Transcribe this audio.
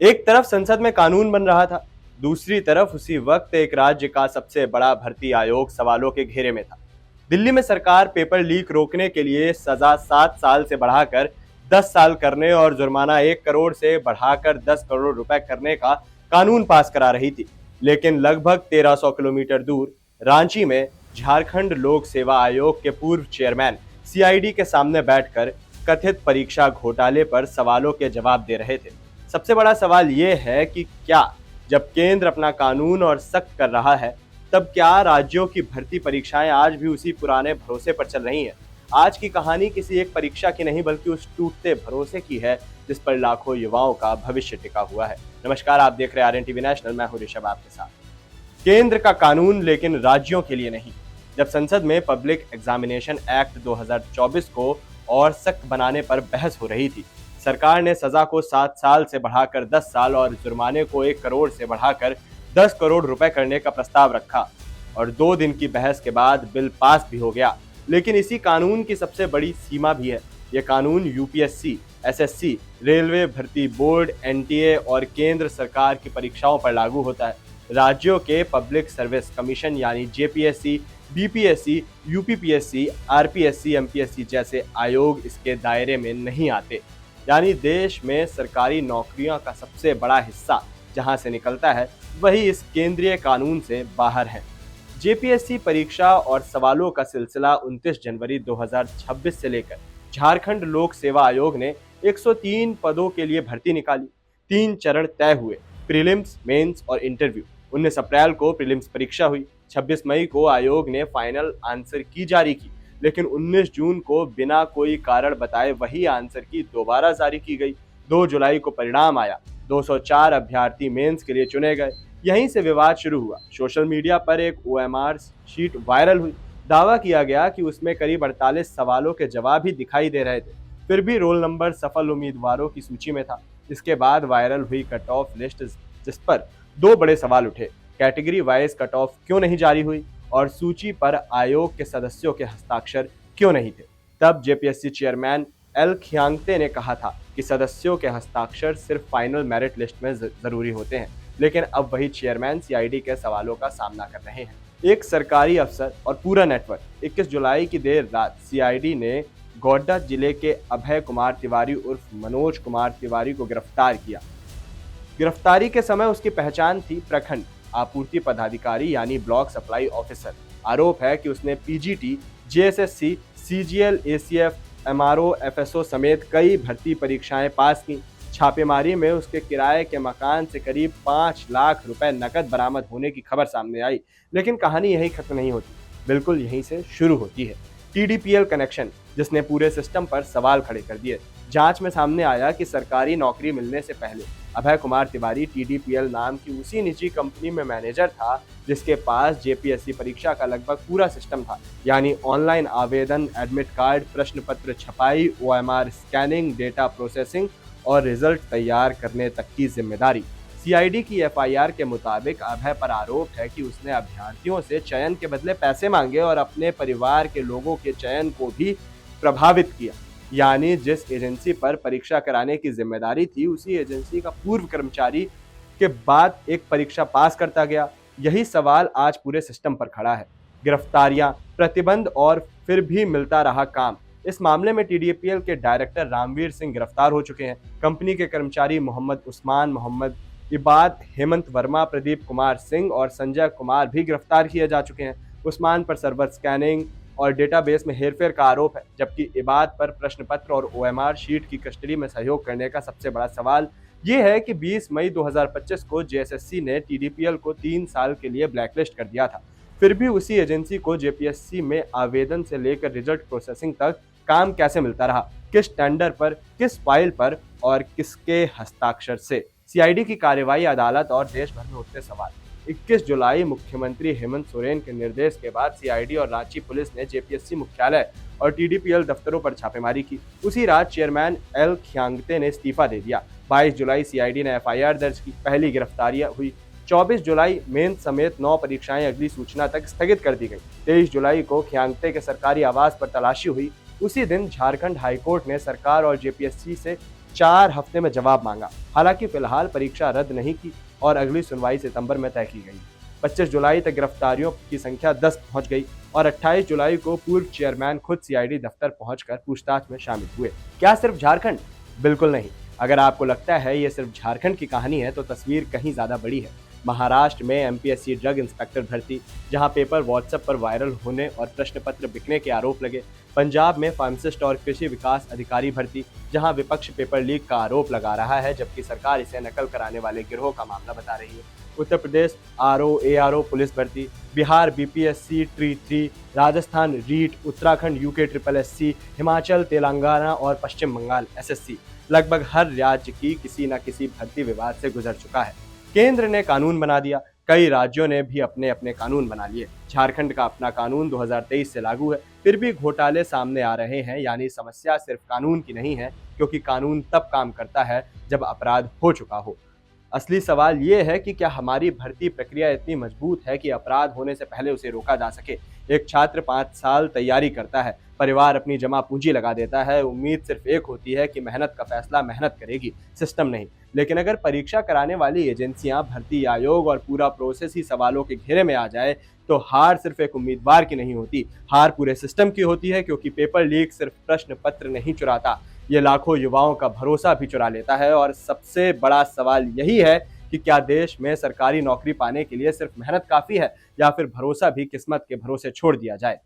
एक तरफ संसद में कानून बन रहा था, दूसरी तरफ उसी वक्त एक राज्य का सबसे बड़ा भर्ती आयोग सवालों के घेरे में था। दिल्ली में सरकार पेपर लीक रोकने के लिए सजा 7 साल से बढ़ाकर 10 साल करने और जुर्माना 1 करोड़ से बढ़ाकर 10 करोड़ रुपए करने का कानून पास करा रही थी। लेकिन लगभग 1300 किलोमीटर दूर रांची में झारखंड लोक सेवा आयोग के पूर्व चेयरमैन सीआईडी के सामने बैठकर कथित परीक्षा घोटाले पर सवालों के जवाब दे रहे थे। सबसे बड़ा सवाल ये है कि क्या जब केंद्र अपना कानून और सख्त कर रहा है, तब क्या राज्यों की भर्ती परीक्षाएं आज भी उसी पुराने भरोसे पर चल रही हैं? आज की कहानी किसी एक परीक्षा की नहीं बल्कि उस टूटते भरोसे की है जिस पर लाखों युवाओं का भविष्य टिका हुआ है। नमस्कार, आप देख रहे हैं आरएनटीवी नेशनल, मैं हूं ऋषभ आपके साथ। केंद्र का कानून लेकिन राज्यों के लिए नहीं। जब संसद में पब्लिक एग्जामिनेशन एक्ट 2024 को और सख्त बनाने पर बहस हो रही थी, सरकार ने सजा को 7 साल से बढ़ाकर 10 साल और जुर्माने को 1 करोड़ से बढ़ाकर 10 करोड़ रुपए करने का प्रस्ताव रखा और 2 दिन की बहस के बाद बिल पास भी हो गया। लेकिन इसी कानून की सबसे बड़ी सीमा भी है। ये कानून यूपीएससी, एसएससी, रेलवे भर्ती बोर्ड, एनटीए और केंद्र सरकार की परीक्षाओं पर लागू होता है। राज्यों के पब्लिक सर्विस कमीशन यानी JPSC, BPSC, UPPSC, RPSC, MPSC जैसे आयोग इसके दायरे में नहीं आते। यानी देश में सरकारी नौकरियों का सबसे बड़ा हिस्सा जहां से निकलता है, वही इस केंद्रीय कानून से बाहर है। जेपीएससी परीक्षा और सवालों का सिलसिला 29 जनवरी 2026 से लेकर झारखंड लोक सेवा आयोग ने 103 पदों के लिए भर्ती निकाली। 3 चरण तय हुए, प्रीलिम्स, मेंस और इंटरव्यू। 19 अप्रैल को प्रीलिम्स परीक्षा हुई। 26 मई को आयोग ने फाइनल आंसर की जारी की, लेकिन 19 जून को बिना कोई कारण बताए वही आंसर की दोबारा जारी की गई। 2 जुलाई को परिणाम आया। 204 अभ्यर्थी मेंस के लिए चुने गए। यहीं से विवाद शुरू हुआ। सोशल मीडिया पर एक ओएमआर शीट वायरल हुई। दावा किया गया कि उसमें करीब 48 सवालों के जवाब ही दिखाई दे रहे थे। फिर भी रोल नंबर सफल उम्मीदवारों की सूची में था। इसके बाद वायरल हुई कट ऑफ लिस्ट, जिस पर 2 बड़े सवाल उठे। कैटेगरी वाइज कट ऑफ क्यों नहीं जारी हुई और सूची पर आयोग के सदस्यों के हस्ताक्षर क्यों नहीं थे? तब जेपीएससी चेयरमैन एल खियांगते ने कहा था कि सदस्यों के हस्ताक्षर सिर्फ फाइनल मेरिट लिस्ट में जरूरी होते हैं। लेकिन अब वही चेयरमैन सीआईडी के सवालों का सामना कर रहे हैं। एक सरकारी अफसर और पूरा नेटवर्क। 21 जुलाई की देर रात सीआईडी ने गोड्डा जिले के अभय कुमार तिवारी उर्फ मनोज कुमार तिवारी को गिरफ्तार किया। गिरफ्तारी के समय उसकी पहचान थी प्रखंड आपूर्ति पदाधिकारी यानी ब्लॉक सप्लाई ऑफिसर। आरोप है कि उसने PGT, JSSC, CGL, ACF, MRO, FSO समेत कई भर्ती परीक्षाएं पास की। छापेमारी में उसके किराए के मकान से करीब 5 लाख रुपए नकद बरामद होने की खबर सामने आई। लेकिन कहानी यही खत्म नहीं होती, बिल्कुल यहीं से शुरू होती है। टीडीपीएल कनेक्शन, जिसने पूरे सिस्टम पर सवाल खड़े कर दिए। जांच में सामने आया कि सरकारी नौकरी मिलने से पहले अभय कुमार तिवारी टीडीपीएल नाम की उसी निजी कंपनी में मैनेजर था जिसके पास जेपीएससी परीक्षा का लगभग पूरा सिस्टम था, यानी ऑनलाइन आवेदन, एडमिट कार्ड, प्रश्न पत्र छपाई, ओएमआर स्कैनिंग, डेटा प्रोसेसिंग और रिजल्ट तैयार करने तक की जिम्मेदारी। सीआईडी की एफआईआर के मुताबिक अभय पर आरोप है कि उसने अभ्यर्थियों से चयन के बदले पैसे मांगे और अपने परिवार के लोगों के चयन को भी प्रभावित किया। यानी जिस एजेंसी पर परीक्षा कराने की जिम्मेदारी थी, उसी एजेंसी का पूर्व कर्मचारी के बाद एक परीक्षा पास करता गया। यही सवाल आज पूरे सिस्टम पर खड़ा है। गिरफ्तारियां, प्रतिबंध और फिर भी मिलता रहा काम। इस मामले में टीडीपीएल के डायरेक्टर रामवीर सिंह गिरफ्तार हो चुके हैं। कंपनी के कर्मचारी मोहम्मद उस्मान, मोहम्मद इबाद, हेमंत वर्मा, प्रदीप कुमार सिंह और संजय कुमार भी गिरफ्तार किए जा चुके हैं। उस्मान पर सर्वर स्कैनिंग और डेटाबेस में हेरफेर का आरोप है, जबकि इबाद पर प्रश्न पत्र और ओएमआर शीट की कस्टडी में सहयोग करने का सबसे बड़ा सवाल ये है कि 20 मई 2025 को जेएसएससी ने टीडीपीएल को 3 साल के लिए ब्लैकलिस्ट कर दिया था। फिर भी उसी एजेंसी को जेपीएससी में आवेदन से लेकर रिजल्ट प्रोसेसिंग तक काम कैसे मिलता रहा, किस टेंडर पर, किस फाइल पर और किसके हस्ताक्षर से? सीआईडी की कार्रवाई, अदालत और देश भर में उठते सवाल। 21 जुलाई मुख्यमंत्री हेमंत सोरेन के निर्देश के बाद सीआईडी और रांची पुलिस ने जेपीएससी मुख्यालय और टीडीपीएल दफ्तरों पर छापेमारी की। उसी रात चेयरमैन एल खियांगते ने इस्तीफा दे दिया। 22 जुलाई सीआईडी ने एफआईआर दर्ज की। पहली गिरफ्तारियां हुई। 24 जुलाई मेन समेत 9 परीक्षाएं अगली सूचना तक स्थगित कर दी गई। 23 जुलाई को खियांगते के सरकारी आवास पर तलाशी हुई। उसी दिन झारखंड हाईकोर्ट ने सरकार और जेपीएससी से 4 हफ्ते में जवाब मांगा। हालांकि फिलहाल परीक्षा रद्द नहीं की और अगली सुनवाई सितंबर में तय की गई। 25 जुलाई तक गिरफ्तारियों की संख्या 10 पहुंच गई और 28 जुलाई को पूर्व चेयरमैन खुद सीआईडी दफ्तर पहुंचकर पूछताछ में शामिल हुए। क्या सिर्फ झारखंड? बिल्कुल नहीं। अगर आपको लगता है ये सिर्फ झारखंड की कहानी है तो तस्वीर कहीं ज्यादा बड़ी है। महाराष्ट्र में एमपीएससी ड्रग इंस्पेक्टर भर्ती, जहां पेपर व्हाट्सएप पर वायरल होने और प्रश्न पत्र बिकने के आरोप लगे। पंजाब में फार्मासिस्ट और कृषि विकास अधिकारी भर्ती, जहां विपक्ष पेपर लीक का आरोप लगा रहा है जबकि सरकार इसे नकल कराने वाले गिरोह का मामला बता रही है। Uttar Pradesh RO ARO police भर्ती, Bihar BPSC TRE 3, Rajasthan REET, Uttarakhand UK triple SC, Himachal, Telangana और पश्चिम बंगाल एसएससी। लगभग हर राज्य की किसी न किसी भर्ती विवाद से गुजर चुका है। केंद्र ने कानून बना दिया, कई राज्यों ने भी अपने अपने कानून बना लिए। झारखंड का अपना कानून 2023 से लागू है, फिर भी घोटाले सामने आ रहे हैं। यानी समस्या सिर्फ कानून की नहीं है, क्योंकि कानून तब काम करता है जब अपराध हो चुका हो। असली सवाल ये है कि क्या हमारी भर्ती प्रक्रिया इतनी मजबूत है कि अपराध होने से पहले उसे रोका जा सके। एक छात्र 5 साल तैयारी करता है, परिवार अपनी जमा पूंजी लगा देता है, उम्मीद सिर्फ एक होती है कि मेहनत का फैसला मेहनत करेगी, सिस्टम नहीं। लेकिन अगर परीक्षा कराने वाली एजेंसियां, भर्ती आयोग और पूरा प्रोसेस ही सवालों के घेरे में आ जाए तो हार सिर्फ एक उम्मीदवार की नहीं होती, हार पूरे सिस्टम की होती है। क्योंकि पेपर लीक सिर्फ प्रश्न पत्र नहीं चुराता, ये लाखों युवाओं का भरोसा भी चुरा लेता है। और सबसे बड़ा सवाल यही है कि क्या देश में सरकारी नौकरी पाने के लिए सिर्फ मेहनत काफी है या फिर भरोसा भी किस्मत के भरोसे छोड़ दिया जाए।